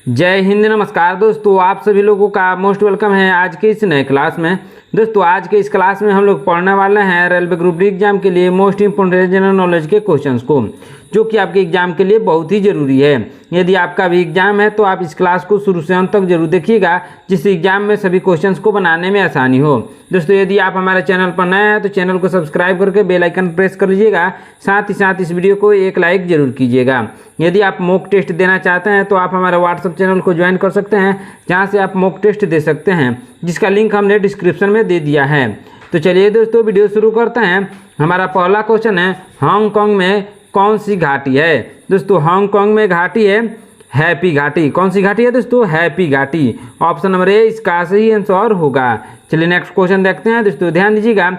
जय हिंद, नमस्कार दोस्तों। आप सभी लोगों का मोस्ट वेलकम है आज के इस नए क्लास में। दोस्तों आज के इस क्लास में हम लोग पढ़ने वाले हैं रेलवे ग्रुप डी एग्जाम के लिए मोस्ट इंपोर्टेंट जनरल नॉलेज के क्वेश्चंस को, जो कि आपके एग्जाम के लिए बहुत ही ज़रूरी है। यदि आपका भी एग्जाम है तो आप इस क्लास को शुरू से अंत तक जरूर देखिएगा, जिससे एग्जाम में सभी क्वेश्चंस को बनाने में आसानी हो। दोस्तों यदि आप हमारे चैनल पर नए हैं तो चैनल को सब्सक्राइब करके बेल आइकन प्रेस कर लीजिएगा। साथ ही साथ इस वीडियो को एक लाइक जरूर कीजिएगा। यदि आप मॉक टेस्ट देना चाहते हैं तो आप हमारे व्हाट्सएप चैनल को ज्वाइन कर सकते हैं, जहां से आप मॉक टेस्ट दे सकते हैं, जिसका लिंक हमने डिस्क्रिप्शन में दे दिया है। तो चलिए दोस्तों वीडियो शुरू करते हैं। हमारा पहला क्वेश्चन है, हांगकांग में कौन सी घाटी है? दोस्तों हांगकांग में घाटी है हैप्पी घाटी। कौन सी घाटी है दोस्तों? हैप्पी घाटी। ऑप्शन नंबर ए इसका सही आंसर होगा। चलिए नेक्स्ट क्वेश्चन देखते हैं। दोस्तों ध्यान दीजिएगा,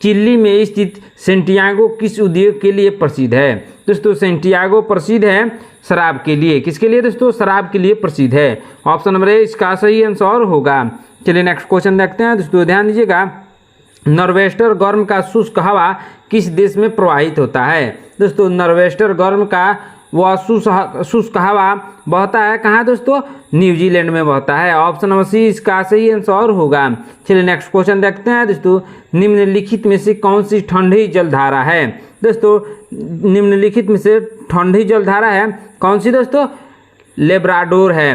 चिली में स्थित सेंटियागो किस उद्योग के लिए प्रसिद्ध है? दोस्तों सेंटियागो प्रसिद्ध है शराब के लिए। किसके लिए दोस्तों? शराब के लिए प्रसिद्ध है। ऑप्शन नंबर ए इसका सही आंसर होगा। चलिए नेक्स्ट क्वेश्चन देखते हैं। दोस्तों ध्यान दीजिएगा, नॉर्वेस्टर गर्म का शुष्क हवा किस देश में प्रवाहित होता है? दोस्तों नॉर्वेस्टर गर्म का वह शुष्क हवा बहता है कहाँ दोस्तों? न्यूजीलैंड में बहता है। ऑप्शन नंबर सी इसका सही आंसर होगा। चलिए नेक्स्ट क्वेश्चन देखते हैं। दोस्तों निम्नलिखित में से कौन सी ठंडी जलधारा है? दोस्तों निम्नलिखित में से ठंडी जलधारा है कौन सी दोस्तों? लेब्राडोर है।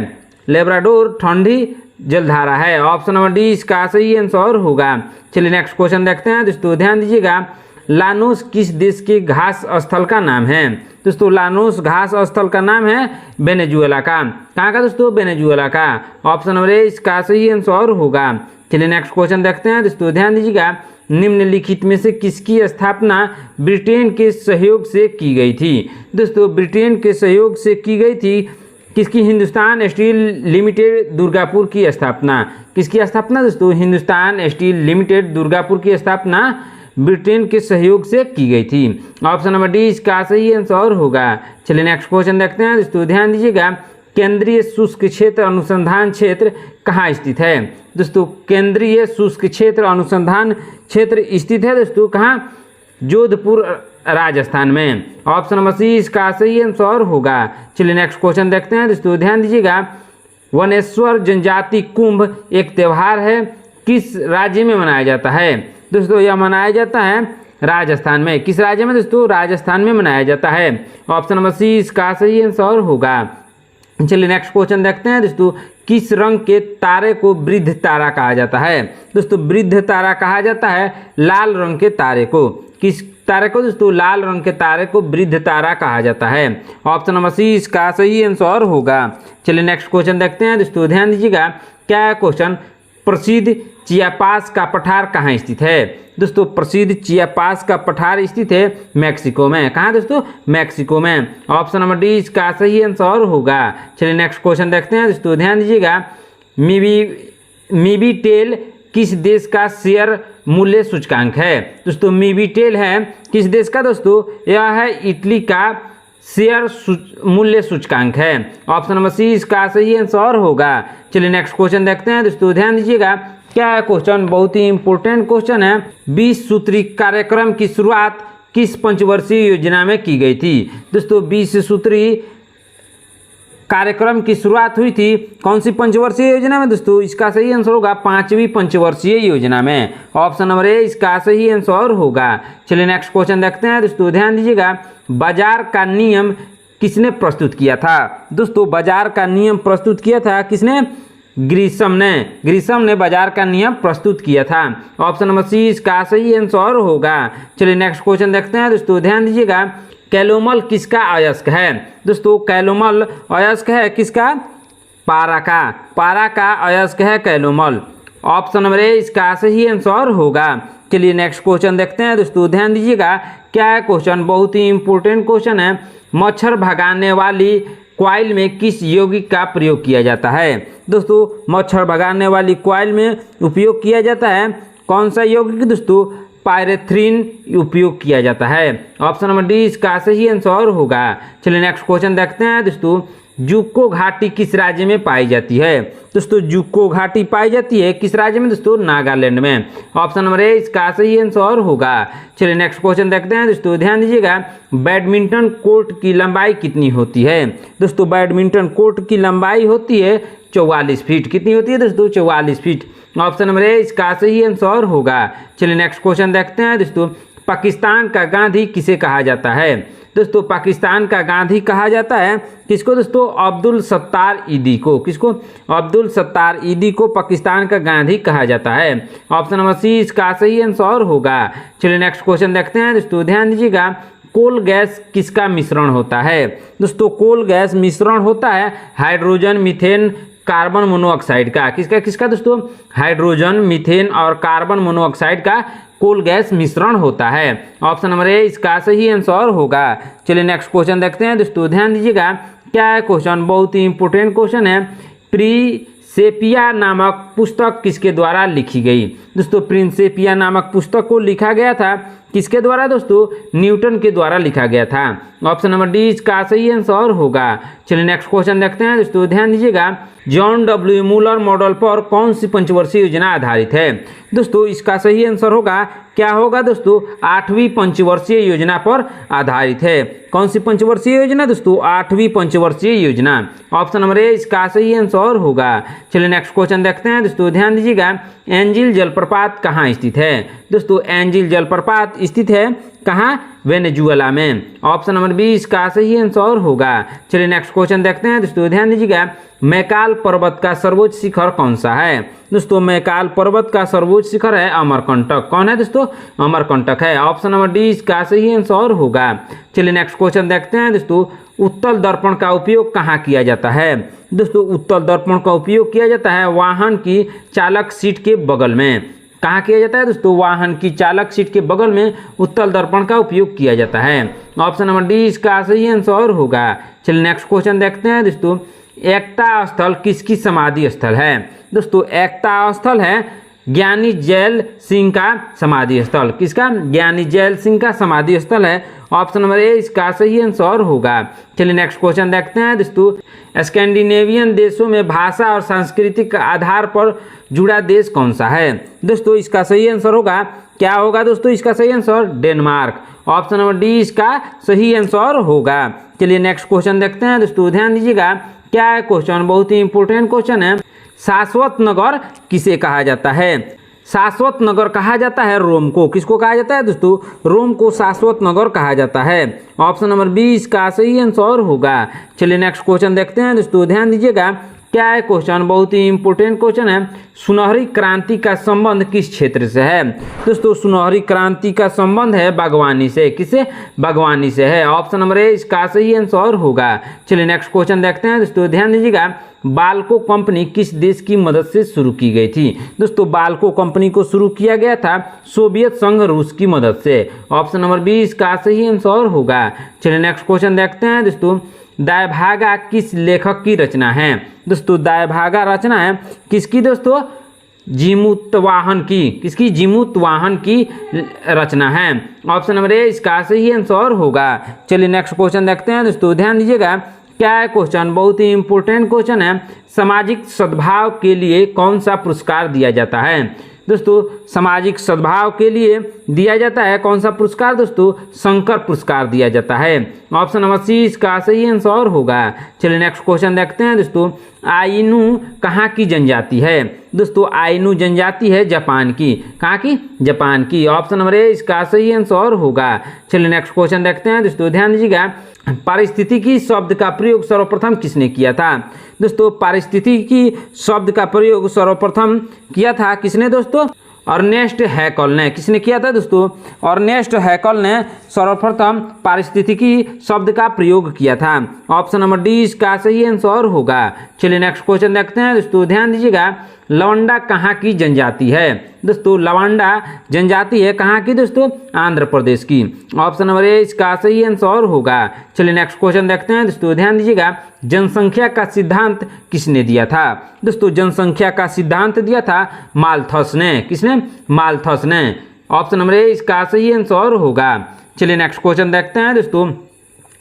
लेब्राडोर ठंडी जलधारा है। ऑप्शन नंबर डी इसका सही आंसर होगा। चलिए नेक्स्ट क्वेश्चन देखते हैं। दोस्तों ध्यान दीजिएगा, लानोस किस देश के घास स्थल का नाम है? दोस्तों लानोस घास स्थल का नाम है वेनेजुएला का। कहाँ का दोस्तों? वेनेजुएला का। ऑप्शन नंबर ए इसका सही आंसर होगा। चलिए नेक्स्ट क्वेश्चन देखते हैं। दोस्तों ध्यान दीजिएगा, निम्नलिखित में से किसकी स्थापना ब्रिटेन के सहयोग से की गई थी? दोस्तों ब्रिटेन के सहयोग से की गई थी किसकी? हिंदुस्तान स्टील लिमिटेड दुर्गापुर की स्थापना। किसकी स्थापना दोस्तों? हिंदुस्तान स्टील लिमिटेड दुर्गापुर की स्थापना ब्रिटेन के सहयोग से की गई थी। ऑप्शन नंबर डी इसका सही आंसर होगा। चलिए नेक्स्ट क्वेश्चन देखते हैं। दोस्तों ध्यान दीजिएगा, केंद्रीय शुष्क क्षेत्र अनुसंधान क्षेत्र कहाँ स्थित है? दोस्तों केंद्रीय शुष्क क्षेत्र अनुसंधान क्षेत्र स्थित है दोस्तों कहाँ? जोधपुर राजस्थान में। ऑप्शन नंबर सी इसका सही आंसर होगा। चलिए नेक्स्ट क्वेश्चन देखते हैं। दोस्तों ध्यान दीजिएगा, वनेश्वर जनजाति कुंभ एक त्यौहार है, किस राज्य में मनाया जाता है? दोस्तों यह मनाया जाता है राजस्थान में। किस राज्य में दोस्तों? राजस्थान में मनाया जाता है। ऑप्शन नंबर सी इसका सही आंसर होगा। चलिए नेक्स्ट क्वेश्चन देखते हैं। दोस्तों किस रंग के तारे को वृद्ध तारा कहा जाता है? दोस्तों वृद्ध तारा कहा जाता है लाल रंग के तारे को। किस तारे को दोस्तों? लाल रंग के तारे को वृद्ध तारा कहा जाता है। ऑप्शन नंबर सी इसका सही आंसर होगा। चलिए नेक्स्ट क्वेश्चन देखते हैं। दोस्तों ध्यान दीजिएगा, क्या क्वेश्चन, प्रसिद्ध चियापास का पठार कहाँ स्थित है? दोस्तों प्रसिद्ध चियापास का पठार स्थित है मैक्सिको में। कहाँ दोस्तों? मैक्सिको में। ऑप्शन नंबर डी इसका सही आंसर होगा। चलिए नेक्स्ट क्वेश्चन देखते हैं। दोस्तों ध्यान दीजिएगा, मीबीटेल किस देश का शेयर मूल्य सूचकांक है? दोस्तों मीबीटेल है किस देश का दोस्तों? यह है इटली का शेयर मूल्य सूचकांक है। ऑप्शन नंबर सी इसका सही आंसर होगा। चलिए नेक्स्ट क्वेश्चन देखते हैं। दोस्तों ध्यान दीजिएगा, क्या है क्वेश्चन? बहुत ही इंपॉर्टेंट क्वेश्चन है। 20 सूत्री कार्यक्रम की शुरुआत किस पंचवर्षीय योजना में की गई थी? दोस्तों 20 सूत्री कार्यक्रम की शुरुआत हुई थी कौन सी पंचवर्षीय योजना में? दोस्तों इसका सही आंसर होगा 5वीं पंचवर्षीय योजना में। ऑप्शन नंबर ए इसका सही आंसर होगा। चलिए नेक्स्ट क्वेश्चन देखते हैं। दोस्तों ध्यान दीजिएगा, बाजार का नियम किसने प्रस्तुत किया था? दोस्तों बाजार का नियम प्रस्तुत किया था किसने? ग्रिशम ने। ग्रिशम ने बाजार का नियम प्रस्तुत किया था। ऑप्शन नंबर सी इसका सही आंसर होगा। चलिए नेक्स्ट क्वेश्चन देखते हैं। दोस्तों ध्यान दीजिएगा, कैलोमल किसका अयस्क है? दोस्तों कैलोमल अयस्क है किसका? पारा का। पारा का अयस्क है कैलोमल। ऑप्शन नंबर ए इसका सही आंसर होगा। चलिए नेक्स्ट क्वेश्चन देखते हैं। दोस्तों ध्यान दीजिएगा, क्या है क्वेश्चन? बहुत ही इंपॉर्टेंट क्वेश्चन है। मच्छर भगाने वाली कॉइल में किस यौगिक का प्रयोग किया जाता है? दोस्तों मच्छर भगाने वाली कॉइल में उपयोग किया जाता है कौन सा यौगिक दोस्तों? पायरेथ्रिन उपयोग किया जाता है। ऑप्शन नंबर डी इसका सही आंसर होगा। चलिए नेक्स्ट क्वेश्चन देखते हैं। दोस्तों जुक्को घाटी किस राज्य में पाई जाती है? दोस्तों जुक्को घाटी पाई जाती है किस राज्य में? दोस्तों नागालैंड में। ऑप्शन नंबर ए इसका सही आंसर होगा। चलिए नेक्स्ट क्वेश्चन देखते हैं दोस्तों, ध्यान दीजिएगा। बैडमिंटन कोर्ट की लंबाई कितनी होती है? दोस्तों बैडमिंटन कोर्ट की लंबाई होती है 44 फीट। कितनी होती है दोस्तों? 44 फीट। ऑप्शन नंबर ए इसका सही आंसर होगा। चलिए नेक्स्ट क्वेश्चन देखते हैं दोस्तों, पाकिस्तान का गांधी किसे कहा जाता है? दोस्तों पाकिस्तान का गांधी कहा जाता है किसको? दोस्तों अब्दुल सत्तार ईदी को। किसको? अब्दुल सत्तार ईदी को पाकिस्तान का गांधी कहा जाता है। ऑप्शन नंबर सी इसका सही आंसर होगा। चलिए नेक्स्ट क्वेश्चन देखते हैं दोस्तों, ध्यान दीजिएगा। कोल गैस किसका मिश्रण होता है? दोस्तों कोल गैस मिश्रण होता है हाइड्रोजन, मीथेन, कार्बन मोनोऑक्साइड का। किसका किसका दोस्तों? हाइड्रोजन, मीथेन और कार्बन मोनोऑक्साइड का कोल गैस मिश्रण होता है। ऑप्शन नंबर ए इसका सही आंसर होगा। चलिए नेक्स्ट क्वेश्चन देखते हैं दोस्तों, ध्यान दीजिएगा। क्या है क्वेश्चन? बहुत ही इंपोर्टेंट क्वेश्चन है। प्रिंसेपिया नामक पुस्तक किसके द्वारा लिखी गई? दोस्तों प्रिंसेपिया नामक पुस्तक को लिखा गया था किसके द्वारा? दोस्तों न्यूटन के द्वारा लिखा गया था। ऑप्शन नंबर डी इसका सही आंसर होगा। चलिए नेक्स्ट क्वेश्चन देखते हैं दोस्तों, ध्यान दीजिएगा। जॉन डब्ल्यू मूलर मॉडल पर कौन सी पंचवर्षीय योजना आधारित है? दोस्तों इसका सही आंसर होगा, क्या होगा दोस्तों? 8वीं पंचवर्षीय योजना पर आधारित है। कौन सी पंचवर्षीय योजना? दोस्तों 8वीं पंचवर्षीय योजना। ऑप्शन नंबर ए इसका सही आंसर होगा। चलिए नेक्स्ट क्वेश्चन देखते हैं दोस्तों, ध्यान दीजिएगा। एंजिल जलप्रपात कहाँ स्थित है? दोस्तों एंजिल जलप्रपात स्थित है कहाँ? वेनेजुएला में। ऑप्शन नंबर बी इसका सही आंसर होगा। चलिए नेक्स्ट क्वेश्चन देखते हैं दोस्तों, ध्यान दीजिएगा। मैकाल पर्वत का सर्वोच्च शिखर कौन सा है? दोस्तों मैकाल पर्वत का सर्वोच्च शिखर है अमरकंटक। कौन है दोस्तों? अमरकंटक है। ऑप्शन नंबर डी इसका सही आंसर होगा। चलिए नेक्स्ट क्वेश्चन देखते हैं दोस्तों, उत्तल दर्पण का उपयोग कहाँ किया जाता है? दोस्तों उत्तल दर्पण का उपयोग किया जाता है वाहन की चालक सीट के बगल में। कहाँ किया जाता है दोस्तों? वाहन की चालक सीट के बगल में उत्तल दर्पण का उपयोग किया जाता है। ऑप्शन नंबर डी इसका सही आंसर होगा। चलिए नेक्स्ट क्वेश्चन देखते हैं दोस्तों, एकता स्थल किसकी समाधि स्थल है? दोस्तों एकता स्थल है ज्ञानी जैल सिंह का समाधि स्थल। किसका? ज्ञानी जैल सिंह का समाधि स्थल है। ऑप्शन नंबर ए इसका सही आंसर होगा। चलिए नेक्स्ट क्वेश्चन देखते हैं दोस्तों, स्कैंडिनेवियन देशों में भाषा और सांस्कृतिक आधार पर जुड़ा देश कौन सा है? दोस्तों इसका सही आंसर होगा, क्या होगा दोस्तों इसका सही answer? Denmark. Option number D इसका सही आंसर होगा। चलिए नेक्स्ट क्वेश्चन देखते हैं दोस्तों, ध्यान दीजिएगा। क्या है क्वेश्चन? बहुत ही इंपोर्टेंट क्वेश्चन है। शाश्वत नगर किसे कहा जाता है? शाश्वत नगर कहा जाता है रोम को। किसको कहा जाता है दोस्तों? रोम को शाश्वत नगर कहा जाता है। ऑप्शन नंबर बी इसका सही आंसर होगा। चलिए नेक्स्ट क्वेश्चन देखते हैं दोस्तों, ध्यान दीजिएगा। क्या है क्वेश्चन? बहुत ही इंपोर्टेंट क्वेश्चन है। सुनहरी क्रांति का संबंध किस क्षेत्र से है? दोस्तों सुनहरी क्रांति का संबंध है बागवानी से। किससे? बागवानी से है। ऑप्शन नंबर ए इसका सही आंसर होगा। चलिए नेक्स्ट क्वेश्चन देखते हैं दोस्तों, ध्यान दीजिएगा। बाल्को कंपनी किस देश की मदद से शुरू की गई थी? दोस्तों बाल्को कंपनी को शुरू किया गया था सोवियत संघ रूस की मदद से। ऑप्शन नंबर बी इसका सही आंसर होगा। चलिए नेक्स्ट क्वेश्चन देखते हैं दोस्तों, दायभागा किस लेखक की रचना है? दोस्तों दायभागा रचना है किसकी दोस्तों? जीमूतवाहन की। किसकी? जीमूतवाहन की रचना है। ऑप्शन नंबर ए इसका सही आंसर होगा। चलिए नेक्स्ट क्वेश्चन देखते हैं दोस्तों, ध्यान दीजिएगा। क्या है क्वेश्चन? बहुत ही इंपोर्टेंट क्वेश्चन है। सामाजिक सद्भाव के लिए कौन सा पुरस्कार दिया जाता है? दोस्तों सामाजिक सद्भाव के लिए दिया जाता है कौन सा पुरस्कार? दोस्तों शंकर पुरस्कार दिया जाता है। ऑप्शन नंबर सी इसका सही आंसर होगा। चलिए नेक्स्ट क्वेश्चन देखते हैं दोस्तों, आइनू कहाँ की जनजाति है? दोस्तों आइनू जनजाति है जापान की। कहाँ की? जापान की। ऑप्शन नंबर ए इसका सही आंसर होगा। चलिए नेक्स्ट क्वेश्चन देखते हैं दोस्तों, ध्यान दीजिएगा। पारिस्थितिकी शब्द का प्रयोग सर्वप्रथम किसने किया था? दोस्तों पारिस्थितिकी शब्द का प्रयोग सर्वप्रथम किया था किसने दोस्तों? अर्नेस्ट हैकल ने। किसने किया था दोस्तों? अर्नेस्ट हैकल ने सर्वप्रथम पारिस्थितिकी शब्द का प्रयोग किया था। ऑप्शन नंबर डी इसका सही आंसर होगा। चलिए नेक्स्ट क्वेश्चन देखते हैं दोस्तों, ध्यान दीजिएगा। लवंडा कहाँ की जनजाति है? दोस्तों लवंडा जनजाति है कहाँ की दोस्तों? आंध्र प्रदेश की। ऑप्शन नंबर ए इसका सही आंसर होगा। चलिए नेक्स्ट क्वेश्चन देखते हैं दोस्तों, ध्यान दीजिएगा। जनसंख्या का सिद्धांत किसने दिया था? दोस्तों जनसंख्या का सिद्धांत दिया था माल्थस ने। किसने? माल्थस ने। ऑप्शन नंबर ए इसका सही आंसर होगा। चलिए नेक्स्ट क्वेश्चन देखते हैं दोस्तों,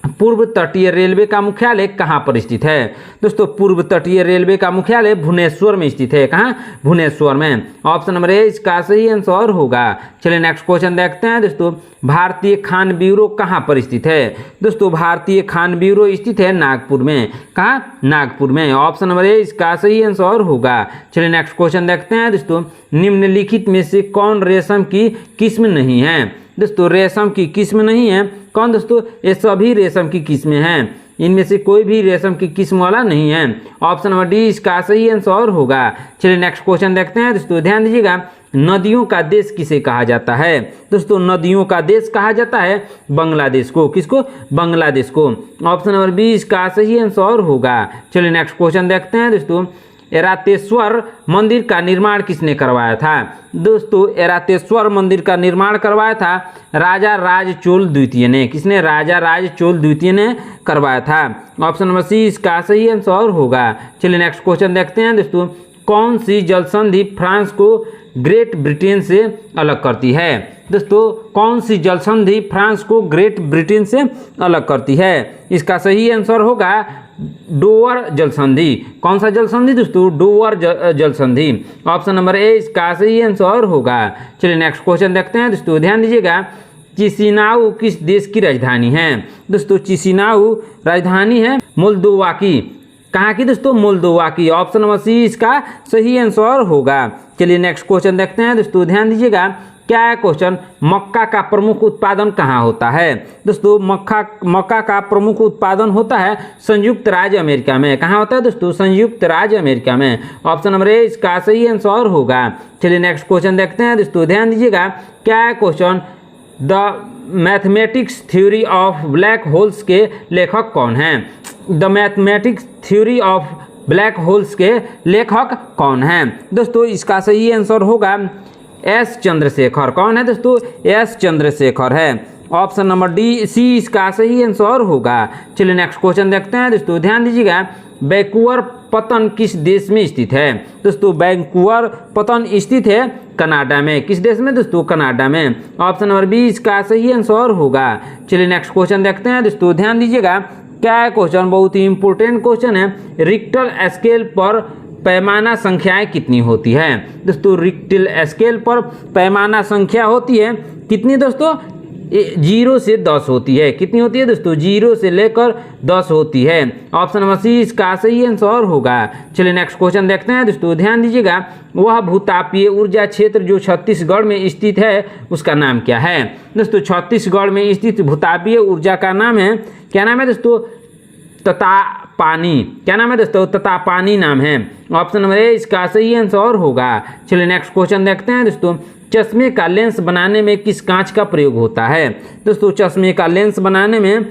पूर्व तटीय रेलवे का मुख्यालय कहाँ पर स्थित है? दोस्तों पूर्व तटीय रेलवे का मुख्यालय भुवनेश्वर में स्थित है। कहाँ? भुवनेश्वर में। ऑप्शन नंबर ए इसका सही आंसर होगा। चलिए नेक्स्ट क्वेश्चन देखते हैं दोस्तों, भारतीय खान ब्यूरो कहाँ पर स्थित है? दोस्तों भारतीय खान ब्यूरो स्थित है नागपुर में। कहाँ? नागपुर में। ऑप्शन नंबर ए इसका सही आंसर होगा। चलिए नेक्स्ट क्वेश्चन देखते हैं दोस्तों, निम्नलिखित में से कौन रेशम की किस्म नहीं है? दोस्तों रेशम की किस्म नहीं है कौन? दोस्तों ये सभी रेशम की किस्में हैं, इनमें से कोई भी रेशम की किस्म वाला नहीं है। ऑप्शन नंबर डी इसका सही आंसर होगा। चलिए नेक्स्ट क्वेश्चन देखते हैं दोस्तों, ध्यान दीजिएगा, नदियों का देश किसे कहा जाता है? दोस्तों नदियों का देश कहा जाता है बांग्लादेश को। किसको? बांग्लादेश को। ऑप्शन नंबर बी इसका सही आंसर होगा। चलिए नेक्स्ट क्वेश्चन देखते हैं दोस्तों, ऐरातेश्वर मंदिर का निर्माण किसने करवाया था? दोस्तों ऐरातेश्वर मंदिर का निर्माण करवाया था राजा राज चोल द्वितीय ने। किसने? राजा राज चोल द्वितीय ने करवाया था। ऑप्शन नंबर सी इसका सही आंसर होगा। चलिए नेक्स्ट क्वेश्चन देखते हैं दोस्तों, कौन सी जल संधि फ्रांस को ग्रेट ब्रिटेन से अलग करती है? दोस्तों कौन सी जल संधि फ्रांस को ग्रेट ब्रिटेन से अलग करती है? इसका सही आंसर होगा डोवर जल संधि। कौन सा जल संधि दोस्तों? डोवर जल संधि। ऑप्शन नंबर ए इसका सही आंसर होगा। चलिए नेक्स्ट क्वेश्चन देखते हैं दोस्तों, ध्यान दीजिएगा, चिसिनाउ किस देश की राजधानी है? दोस्तों चिसिनाउ राजधानी है मोल्दोवा की। कहाँ की दोस्तों? मोल्दोवा की। ऑप्शन नंबर सी इसका सही आंसर होगा। चलिए नेक्स्ट क्वेश्चन देखते हैं दोस्तों, ध्यान दीजिएगा, क्या है क्वेश्चन, मक्का का प्रमुख उत्पादन कहाँ होता है? दोस्तों मक्का का प्रमुख उत्पादन होता है संयुक्त राज्य अमेरिका में। कहाँ होता है दोस्तों? संयुक्त राज्य अमेरिका में। ऑप्शन नंबर ए इसका सही आंसर होगा। चलिए नेक्स्ट क्वेश्चन देखते हैं दोस्तों, ध्यान दीजिएगा, क्या है question, the mathematics theory of black holes के लेखक कौन हैं? The mathematics theory of black holes के लेखक कौन हैं? दोस्तों इसका सही आंसर होगा एस चंद्रशेखर। कौन है दोस्तों? एस चंद्रशेखर है। ऑप्शन नंबर डी सी इसका सही आंसर होगा। चलिए नेक्स्ट क्वेश्चन देखते हैं दोस्तों, ध्यान दीजिएगा, वैंकूवर पतन किस देश में स्थित है? दोस्तों वैंकूवर पतन स्थित है कनाडा में। किस देश में दोस्तों? कनाडा में। ऑप्शन नंबर बी इसका सही आंसर होगा। चलिए नेक्स्ट क्वेश्चन देखते हैं दोस्तों, ध्यान दीजिएगा, क्या है क्वेश्चन, बहुत ही इंपॉर्टेंट क्वेश्चन है, रिक्टर स्केल पर पैमाना संख्याएं कितनी होती है? दोस्तों रिक्टर स्केल पर पैमाना संख्या होती है कितनी दोस्तों? 0 से 10 होती है। कितनी होती है दोस्तों? 0 से लेकर 10 होती है। ऑप्शन नंबर सी इसका सही आंसर होगा। चलिए नेक्स्ट क्वेश्चन देखते हैं दोस्तों, ध्यान दीजिएगा, वह भूतापीय ऊर्जा क्षेत्र जो छत्तीसगढ़ में स्थित है उसका नाम क्या है? दोस्तों छत्तीसगढ़ में स्थित भूतापीय ऊर्जा का नाम है, क्या नाम है दोस्तों? ततापानी। क्या नाम है दोस्तों? ततापानी नाम है। ऑप्शन नंबर ए इसका सही आंसर होगा। चलिए नेक्स्ट क्वेश्चन देखते हैं दोस्तों, चश्मे का लेंस बनाने में किस कांच का प्रयोग होता है? दोस्तों चश्मे का लेंस बनाने में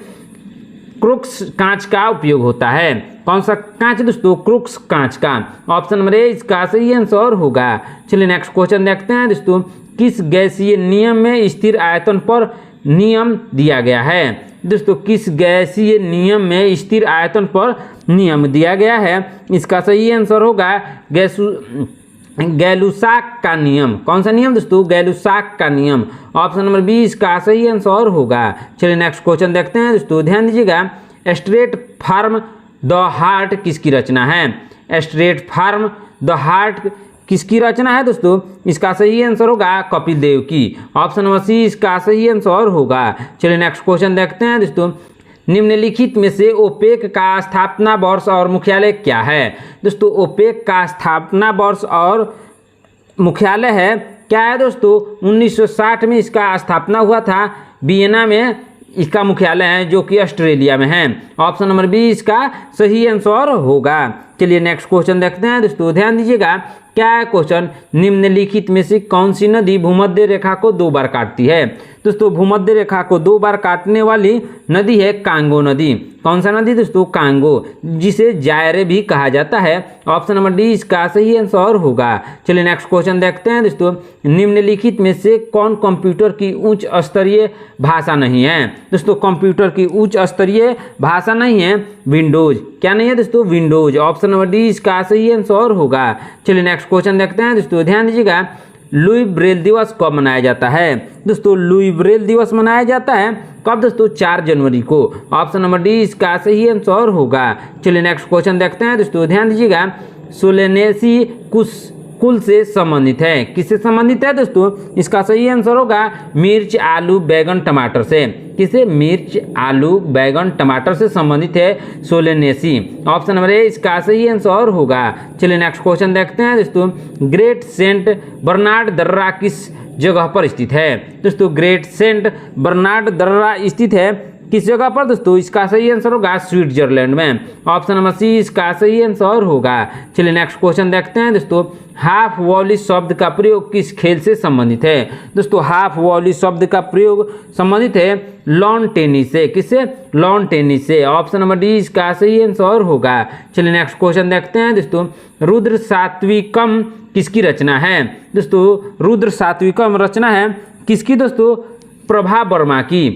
क्रूक्स कांच का उपयोग होता है। कौन सा कांच दोस्तों? क्रूक्स कांच का। ऑप्शन नंबर ए इसका सही आंसर होगा। चलिए नेक्स्ट क्वेश्चन देखते हैं दोस्तों, किस गैसीय नियम में स्थिर आयतन पर नियम दिया गया है? दोस्तों किस गैसीय नियम में स्थिर आयतन पर नियम दिया गया है? इसका सही आंसर होगा गैलुसाक का नियम। कौन सा नियम दोस्तों? गैलुसाक का नियम। ऑप्शन नंबर बी इसका सही आंसर होगा। चलिए नेक्स्ट क्वेश्चन देखते हैं दोस्तों, ध्यान दीजिएगा, स्ट्रेट फार्म द हार्ट किसकी रचना है? स्ट्रेट फार्म द हार्ट किसकी रचना है दोस्तों? इसका सही आंसर होगा कपिल देव की। ऑप्शन नंबर सी इसका सही आंसर होगा। चलिए नेक्स्ट क्वेश्चन देखते हैं दोस्तों, निम्नलिखित में से ओपेक का स्थापना वर्ष और मुख्यालय क्या है? दोस्तों ओपेक का स्थापना वर्ष और मुख्यालय है क्या है दोस्तों? 1960 में इसका स्थापना हुआ था, वियना में इसका मुख्यालय है जो कि ऑस्ट्रेलिया में है। ऑप्शन नंबर बी इसका सही आंसर होगा। चलिए नेक्स्ट क्वेश्चन देखते हैं दोस्तों, ध्यान दीजिएगा, क्या है क्वेश्चन, निम्नलिखित में से कौन सी नदी भूमध्य रेखा को 2 बार काटती है? दोस्तों भूमध्य रेखा को 2 बार काटने वाली नदी है कांगो नदी। कौन सा नदी दोस्तों? कांगो, जिसे जायरे भी कहा जाता है। ऑप्शन नंबर डी इसका सही आंसर होगा। चलिए नेक्स्ट क्वेश्चन देखते हैं दोस्तों, निम्नलिखित में से कौन कंप्यूटर की उच्च स्तरीय भाषा नहीं है? दोस्तों कंप्यूटर की उच्च स्तरीय भाषा नहीं है विंडोज। क्या नहीं है दोस्तों? विंडोज। ऑप्शन नंबर डी इसका सही आंसर होगा। चलिए नेक्स्ट क्वेश्चन देखते हैं दोस्तों, ध्यान दीजिएगा, लुई ब्रेल दिवस कब मनाया जाता है? दोस्तों लुई ब्रेल दिवस मनाया जाता है कब दोस्तों? 4 जनवरी को। ऑप्शन नंबर डी इसका सही आंसर होगा। चलिए नेक्स्ट क्वेश्चन देखते हैं दोस्तों, ध्यान दीजिएगा। सोलेनेसी कुल से संबंधित है, किससे संबंधित है दोस्तों? इसका सही आंसर होगा मिर्च, आलू, बैगन, टमाटर से। किसे? मिर्च, आलू, बैगन, टमाटर से संबंधित है सोलेनेसी। ऑप्शन नंबर ए इसका सही आंसर होगा। चलिए नेक्स्ट क्वेश्चन देखते हैं दोस्तों, ग्रेट सेंट बर्नार्ड दर्रा किस जगह पर स्थित है? दोस्तों ग्रेट सेंट बर्नार्ड दर्रा स्थित है किस जगह पर दोस्तों? इसका सही आंसर होगा स्विट्जरलैंड में। ऑप्शन नंबर सी इसका सही आंसर होगा। चलिए नेक्स्ट क्वेश्चन देखते हैं दोस्तों, हाफ वॉली शब्द का प्रयोग किस खेल से संबंधित है? दोस्तों हाफ वॉली शब्द का प्रयोग संबंधित है लॉन टेनिस से। किससे? लॉन टेनिस से। ऑप्शन नंबर डी इसका सही आंसर होगा। चलिए नेक्स्ट क्वेश्चन देखते हैं दोस्तों, रुद्र सात्विकम किसकी रचना है? दोस्तों रुद्र सात्विकम रचना है किसकी दोस्तों? प्रभा वर्मा की।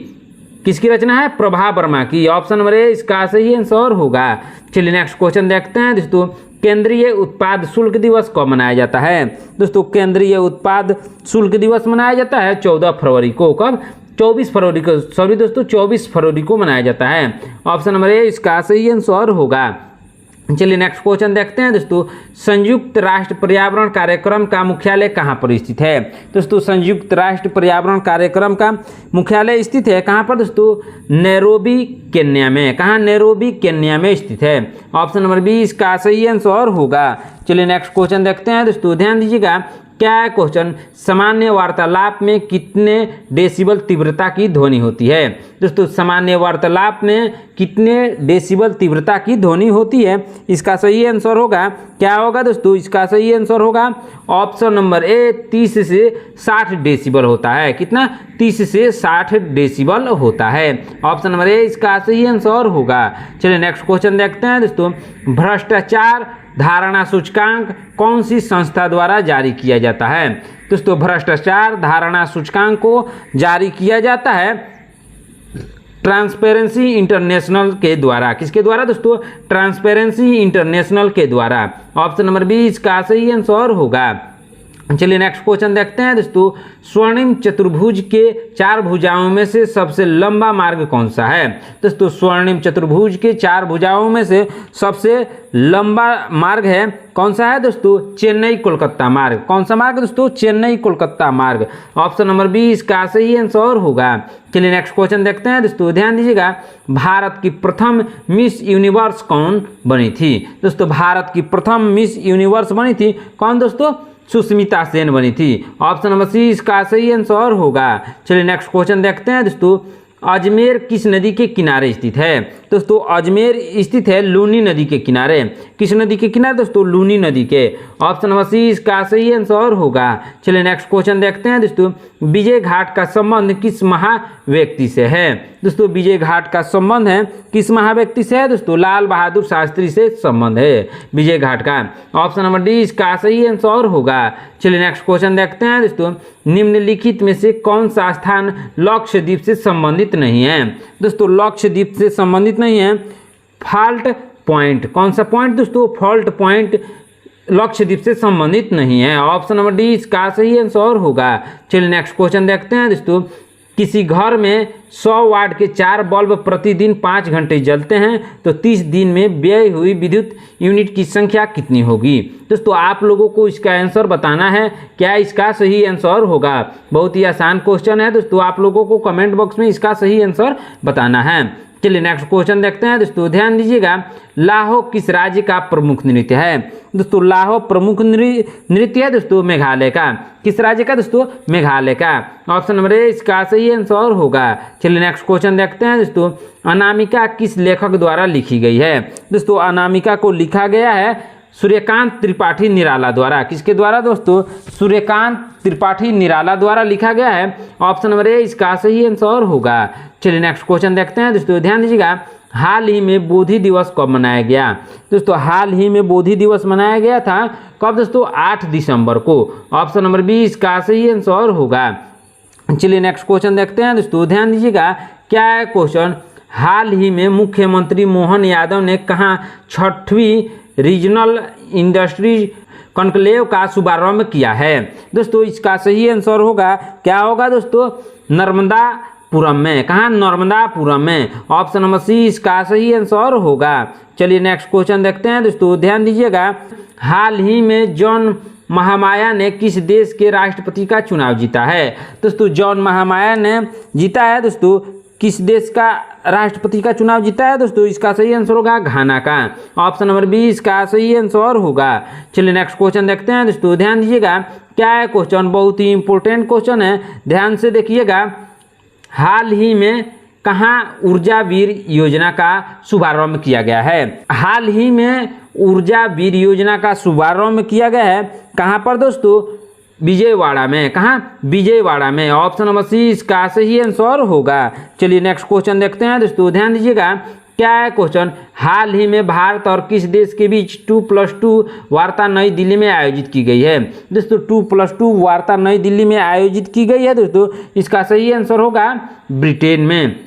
किसकी रचना है? प्रभा वर्मा की। ऑप्शन नंबर ए इसका सही आंसर होगा। चलिए नेक्स्ट क्वेश्चन देखते हैं दोस्तों, केंद्रीय उत्पाद शुल्क दिवस कब मनाया जाता है? दोस्तों केंद्रीय उत्पाद शुल्क दिवस मनाया जाता है 14 फरवरी को। कब? 24 फरवरी को, सॉरी दोस्तों 24 फरवरी को मनाया जाता है। ऑप्शन नंबर ए इसका सही आंसर होगा। चलिए नेक्स्ट क्वेश्चन देखते हैं दोस्तों, संयुक्त राष्ट्र पर्यावरण कार्यक्रम का मुख्यालय कहाँ पर स्थित है? दोस्तों संयुक्त राष्ट्र पर्यावरण कार्यक्रम का मुख्यालय स्थित है कहाँ पर दोस्तों? नैरोबी केन्या में। कहाँ? नैरोबी केन्या में स्थित है। ऑप्शन नंबर बी इसका सही आंसर होगा। चलिए नेक्स्ट क्वेश्चन देखते हैं दोस्तों, ध्यान दीजिएगा। क्या है क्वेश्चन? सामान्य वार्तालाप में कितने डेसिबल तीव्रता की ध्वनि होती है? दोस्तों सामान्य वार्तालाप में कितने डेसिबल तीव्रता की ध्वनि होती है? इसका सही आंसर होगा, क्या होगा दोस्तों? इसका सही आंसर होगा ऑप्शन नंबर ए 30 से 60 डेसिबल होता है। कितना? 30 से 60 डेसिबल होता है। ऑप्शन नंबर ए इसका सही आंसर होगा। चलिए नेक्स्ट क्वेश्चन देखते हैं दोस्तों, भ्रष्टाचार धारणा सूचकांक कौन सी संस्था द्वारा जारी किया जाता है? दोस्तों भ्रष्टाचार धारणा सूचकांक को जारी किया जाता है ट्रांसपेरेंसी इंटरनेशनल के द्वारा। किसके द्वारा दोस्तों? ट्रांसपेरेंसी इंटरनेशनल के द्वारा। ऑप्शन नंबर बी इसका सही आंसर होगा। चलिए नेक्स्ट क्वेश्चन देखते हैं दोस्तों, स्वर्णिम चतुर्भुज के 4 भुजाओं में से सबसे लंबा मार्ग कौन सा है? दोस्तों स्वर्णिम चतुर्भुज के 4 भुजाओं में से सबसे लंबा मार्ग है कौन सा है दोस्तों? चेन्नई कोलकाता मार्ग। कौन सा मार्ग दोस्तों? चेन्नई कोलकाता मार्ग। ऑप्शन नंबर बी इसका सही आंसर होगा। चलिए नेक्स्ट क्वेश्चन देखते हैं दोस्तों, ध्यान दीजिएगा। भारत की प्रथम मिस यूनिवर्स कौन बनी थी? दोस्तों भारत की प्रथम मिस यूनिवर्स बनी थी कौन दोस्तों? सुष्मिता सेन बनी थी। ऑप्शन नंबर सी इसका सही आंसर होगा। चलिए नेक्स्ट क्वेश्चन देखते हैं दोस्तों, अजमेर किस नदी के किनारे स्थित है? दोस्तों अजमेर स्थित है लूनी नदी के किनारे। किस नदी के किनारे दोस्तों? लूनी नदी के। ऑप्शन नंबर सी इसका सही आंसर होगा। चलिए नेक्स्ट क्वेश्चन देखते हैं दोस्तों, विजय घाट का संबंध किस महाव्यक्ति से है? दोस्तों विजय घाट का संबंध है किस महाव्यक्ति से है दोस्तों? लाल बहादुर शास्त्री से संबंध है विजय घाट का। ऑप्शन नंबर डी इसका सही आंसर होगा। चलिए नेक्स्ट क्वेश्चन देखते हैं दोस्तों, निम्नलिखित में से कौन सा स्थान लक्षद्वीप से संबंधित नहीं है? दोस्तों लक्षद्वीप से संबंधित नहीं है फॉल्ट पॉइंट। कौन सा पॉइंट दोस्तों? फॉल्ट पॉइंट लक्षद्वीप से संबंधित नहीं है। ऑप्शन नंबर डी इसका सही आंसर होगा। चलिए नेक्स्ट क्वेश्चन देखते हैं दोस्तों, किसी घर में 100 वाट के 4 बल्ब प्रतिदिन 5 घंटे जलते हैं तो 30 दिन में व्यय हुई विद्युत यूनिट की संख्या कितनी होगी? दोस्तों आप लोगों को इसका आंसर बताना है, क्या इसका सही आंसर होगा। बहुत ही आसान क्वेश्चन है दोस्तों, आप लोगों को कमेंट बॉक्स में इसका सही आंसर बताना है। चलिए नेक्स्ट क्वेश्चन देखते हैं दोस्तों, ध्यान दीजिएगा। लाहो किस राज्य का प्रमुख नृत्य है? दोस्तों लाहो प्रमुख नृत्य है दोस्तों मेघालय का। किस राज्य का दोस्तों? मेघालय का। ऑप्शन नंबर ए इसका सही आंसर होगा। चलिए नेक्स्ट क्वेश्चन देखते हैं दोस्तों, अनामिका किस लेखक द्वारा लिखी गई है? दोस्तों अनामिका को लिखा गया है सूर्यकांत त्रिपाठी निराला द्वारा। किसके द्वारा दोस्तों? सूर्यकांत त्रिपाठी निराला द्वारा लिखा गया है। ऑप्शन नंबर ए इसका सही आंसर होगा। चलिए नेक्स्ट क्वेश्चन देखते हैं दोस्तों, ध्यान दीजिएगा। हाल ही में बोधि दिवस कब मनाया गया? दोस्तों हाल ही में बोधि दिवस मनाया गया था कब दोस्तों? 8 दिसंबर को। ऑप्शन नंबर बी इसका सही आंसर होगा। चलिए नेक्स्ट क्वेश्चन देखते हैं दोस्तों, ध्यान दीजिएगा। क्या है क्वेश्चन? हाल ही में मुख्यमंत्री मोहन यादव ने कहाँ 6वीं रीजनल इंडस्ट्री कॉन्क्लेव का शुभारंभ किया है। दोस्तों इसका सही आंसर होगा, क्या होगा दोस्तों, नर्मदापुरम में। कहाँ, नर्मदापुरम में। ऑप्शन नंबर सी इसका सही आंसर होगा। चलिए नेक्स्ट क्वेश्चन देखते हैं दोस्तों, ध्यान दीजिएगा। हाल ही में जॉन महामाया ने किस देश के राष्ट्रपति का चुनाव जीता है? दोस्तों जॉन महामाया ने जीता है दोस्तों, किस देश का राष्ट्रपति का चुनाव जीता है? दोस्तों इसका सही आंसर होगा घाना का। ऑप्शन नंबर बी इसका सही आंसर होगा। चलिए नेक्स्ट क्वेश्चन देखते हैं दोस्तों, ध्यान दीजिएगा। क्या है क्वेश्चन, बहुत ही इंपॉर्टेंट क्वेश्चन है, ध्यान से देखिएगा। हाल ही में कहाँ ऊर्जा वीर योजना का शुभारंभ किया गया है? हाल ही में ऊर्जा वीर योजना का शुभारंभ किया गया है कहाँ पर दोस्तों? विजयवाड़ा में। कहाँ, विजयवाड़ा में। ऑप्शन नंबर सी इसका सही आंसर होगा। चलिए नेक्स्ट क्वेश्चन देखते हैं दोस्तों, ध्यान दीजिएगा। क्या है क्वेश्चन, हाल ही में भारत और किस देश के बीच 2+2 वार्ता नई दिल्ली में आयोजित की गई है? दोस्तों 2+2 वार्ता नई दिल्ली में आयोजित की गई है दोस्तों, इसका सही आंसर होगा ब्रिटेन में।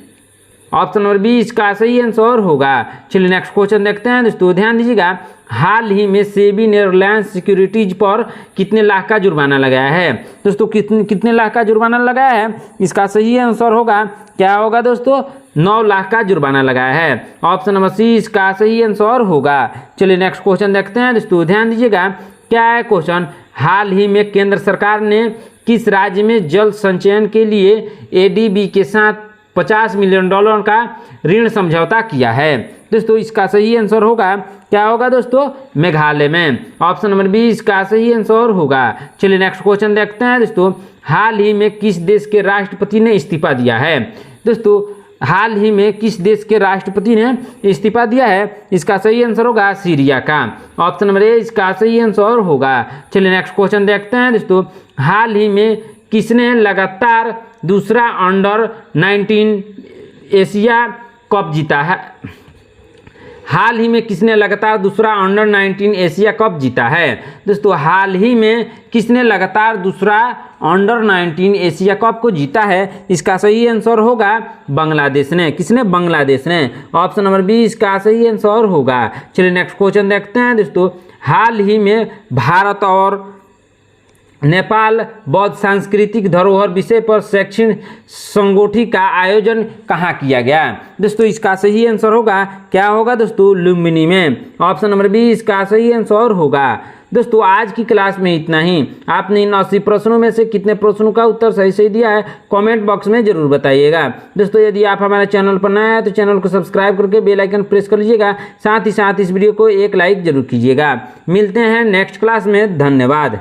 ऑप्शन नंबर बी इसका सही आंसर होगा। चलिए नेक्स्ट क्वेश्चन देखते हैं दोस्तों, ध्यान दीजिएगा। हाल ही में सेबी ने रिलायंस सिक्योरिटीज पर कितने लाख का जुर्माना लगाया है? दोस्तों कितने लाख का जुर्माना लगाया है? इसका सही आंसर होगा, क्या होगा दोस्तों, 9 लाख का जुर्माना लगाया है। ऑप्शन नंबर सी इसका सही आंसर होगा। चलिए नेक्स्ट क्वेश्चन देखते हैं दोस्तों, ध्यान दीजिएगा। क्या है क्वेश्चन, हाल ही में केंद्र सरकार ने किस राज्य में जल संचयन के लिए एडीबी के साथ $50 मिलियन का ऋण समझौता किया है? दोस्तों इसका सही आंसर होगा, क्या होगा दोस्तों, मेघालय में। ऑप्शन नंबर बी इसका सही आंसर होगा। चलिए नेक्स्ट क्वेश्चन देखते हैं दोस्तों। हाल ही में किस देश के राष्ट्रपति ने इस्तीफा दिया है? दोस्तों हाल ही में किस देश के राष्ट्रपति ने इस्तीफा दिया है? इसका सही आंसर होगा सीरिया का। ऑप्शन नंबर ए इसका सही आंसर होगा। चलिए नेक्स्ट क्वेश्चन देखते हैं दोस्तों। हाल ही में किसने लगातार दूसरा अंडर-19 एशिया कप जीता है? हाल ही में किसने लगातार दूसरा अंडर-19 एशिया कप जीता है? दोस्तों हाल ही में किसने लगातार दूसरा अंडर-19 एशिया कप को जीता है? इसका सही आंसर होगा बांग्लादेश ने। किसने? बांग्लादेश ने। ऑप्शन नंबर बी इसका सही आंसर होगा। चलिए नेक्स्ट क्वेश्चन देखते हैं दोस्तों। हाल ही में भारत और नेपाल बौद्ध सांस्कृतिक धरोहर विषय पर शैक्षणिक संगोष्ठी का आयोजन कहाँ किया गया? दोस्तों इसका सही आंसर होगा, क्या होगा दोस्तों, लुम्बिनी में। ऑप्शन नंबर बी इसका सही आंसर होगा। दोस्तों आज की क्लास में इतना ही। आपने इन 80 प्रश्नों में से कितने प्रश्नों का उत्तर सही सही दिया है कमेंट बॉक्स में जरूर बताइएगा। दोस्तों यदि आप हमारे चैनल पर नए हैं तो चैनल को सब्सक्राइब करके बेल आइकन प्रेस कर लीजिएगा। साथ ही साथ इस वीडियो को एक लाइक जरूर कीजिएगा। मिलते हैं नेक्स्ट क्लास में, धन्यवाद।